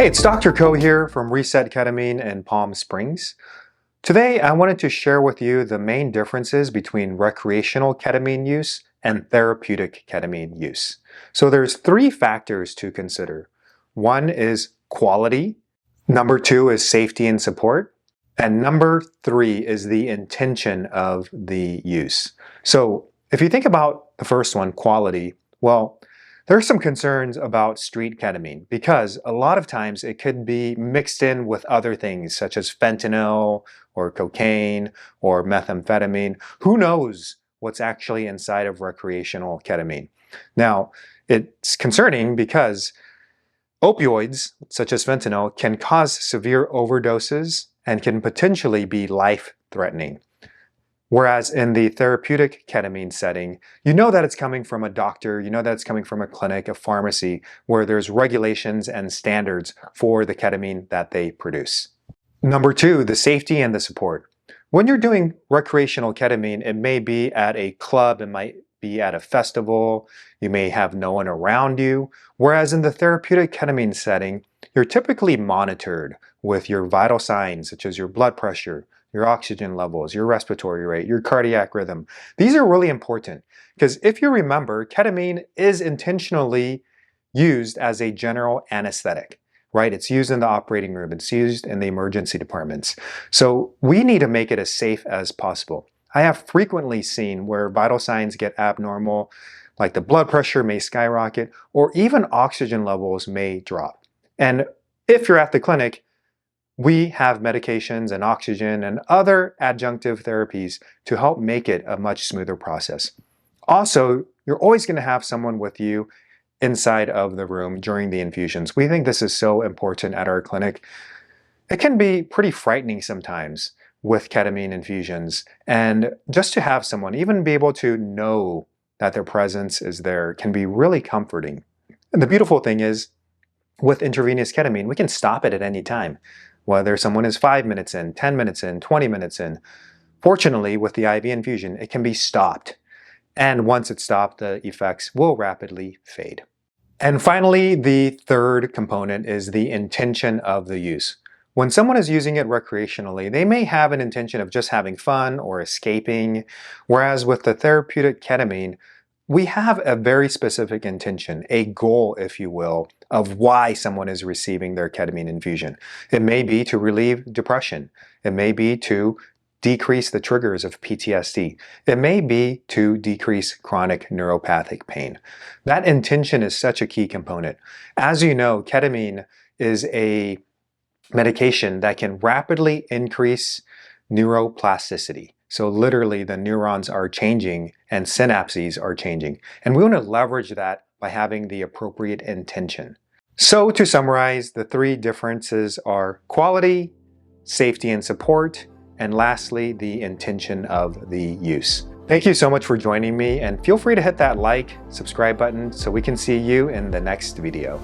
Hey, it's Dr. Ko here from Reset Ketamine in Palm Springs. Today, I wanted to share with you the main differences between recreational ketamine use and therapeutic ketamine use. So there's three factors to consider. One is quality, number two is safety and support, and number three is the intention of the use. So if you think about the first one, quality, well, there are some concerns about street ketamine because a lot of times it could be mixed in with other things such as fentanyl or cocaine or methamphetamine. Who knows what's actually inside of recreational ketamine? Now, it's concerning because opioids such as fentanyl can cause severe overdoses and can potentially be life-threatening. Whereas in the therapeutic ketamine setting, you know that it's coming from a doctor, you know that it's coming from a clinic, a pharmacy, where there's regulations and standards for the ketamine that they produce. Number two, the safety and the support. When you're doing recreational ketamine, it may be at a club, it might be at a festival, you may have no one around you. Whereas in the therapeutic ketamine setting, you're typically monitored with your vital signs, such as your blood pressure, your oxygen levels, your respiratory rate, your cardiac rhythm. These are really important because if you remember, ketamine is intentionally used as a general anesthetic, right? It's used in the operating room, it's used in the emergency departments. So we need to make it as safe as possible. I have frequently seen where vital signs get abnormal, like the blood pressure may skyrocket, or even oxygen levels may drop. And if you're at the clinic, we have medications and oxygen and other adjunctive therapies to help make it a much smoother process. Also, you're always going to have someone with you inside of the room during the infusions. We think this is so important at our clinic. It can be pretty frightening sometimes with ketamine infusions, and just to have someone, even be able to know that their presence is there, can be really comforting. And the beautiful thing is, with intravenous ketamine, we can stop it at any time. Whether someone is 5 minutes in, 10 minutes in, 20 minutes in. Fortunately, with the IV infusion, it can be stopped. And once it's stopped, the effects will rapidly fade. And finally, the third component is the intention of the use. When someone is using it recreationally, they may have an intention of just having fun or escaping, whereas with the therapeutic ketamine, we have a very specific intention, a goal, if you will, of why someone is receiving their ketamine infusion. It may be to relieve depression. It may be to decrease the triggers of PTSD. It may be to decrease chronic neuropathic pain. That intention is such a key component. As you know, ketamine is a medication that can rapidly increase neuroplasticity. So literally the neurons are changing and synapses are changing. And we want to leverage that by having the appropriate intention. So to summarize, the three differences are quality, safety and support, and lastly, the intention of the use. Thank you so much for joining me, and feel free to hit that like, subscribe button so we can see you in the next video.